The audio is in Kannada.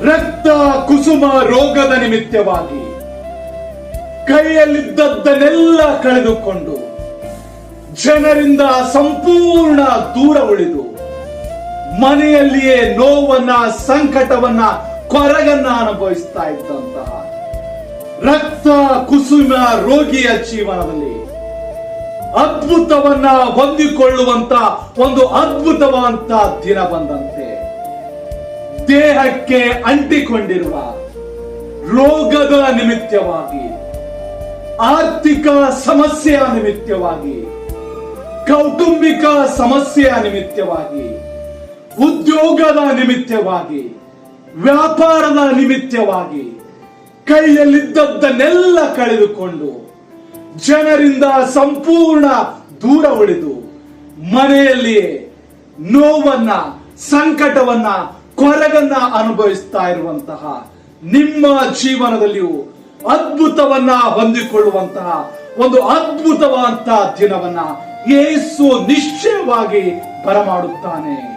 ರಕ್ತ ಕುಸುಮ ರೋಗದ ನಿಮಿತ್ತವಾಗಿ ಕೈಯಲ್ಲಿದ್ದದ್ದನ್ನೆಲ್ಲ ಕಳೆದುಕೊಂಡು ಜನರಿಂದ ಸಂಪೂರ್ಣ ದೂರ ಉಳಿದು ಮನೆಯಲ್ಲಿಯೇ ನೋವನ್ನ, ಸಂಕಟವನ್ನ, ಕೊರಗನ್ನ ಅನುಭವಿಸ್ತಾ ಇದ್ದಂತಹ ರಕ್ತ ಕುಸುಮ ರೋಗಿಯ ಜೀವನದಲ್ಲಿ ಅದ್ಭುತವನ್ನ ಹೊಂದಿಕೊಳ್ಳುವಂತ ಒಂದು ಅದ್ಭುತವಾದಂತ ದಿನ ಬಂದಂತೆ ದೇಹಕ್ಕೆ ಅಂಟಿಕೊಂಡಿರುವ ರೋಗದ ನಿಮಿತ್ತವಾಗಿ, ಆರ್ಥಿಕ ಸಮಸ್ಯೆಯ ನಿಮಿತ್ತವಾಗಿ, ಕೌಟುಂಬಿಕ ಸಮಸ್ಯೆಯ ನಿಮಿತ್ತವಾಗಿ, ಉದ್ಯೋಗದ ನಿಮಿತ್ತವಾಗಿ, ವ್ಯಾಪಾರದ ನಿಮಿತ್ತವಾಗಿ ಕೈಯಲ್ಲಿದ್ದದ್ದನ್ನೆಲ್ಲ ಕಳೆದುಕೊಂಡು ಜನರಿಂದ ಸಂಪೂರ್ಣ ದೂರ ಉಳಿದು ಮನೆಯಲ್ಲಿಯೇ ನೋವನ್ನ, ಸಂಕಟವನ್ನ, ಕೊರಗನ್ನ ಅನುಭವಿಸ್ತಾ ಇರುವಂತಹ ನಿಮ್ಮ ಜೀವನದಲ್ಲಿಯೂ ಅದ್ಭುತವನ್ನ ಹೊಂದಿಕೊಳ್ಳುವಂತಹ ಒಂದು ಅದ್ಭುತವಾದಂತಹ ದಿನವನ್ನ ಯೇಸು ನಿಶ್ಚಯವಾಗಿ ಬರಮಾಡುತ್ತಾನೆ.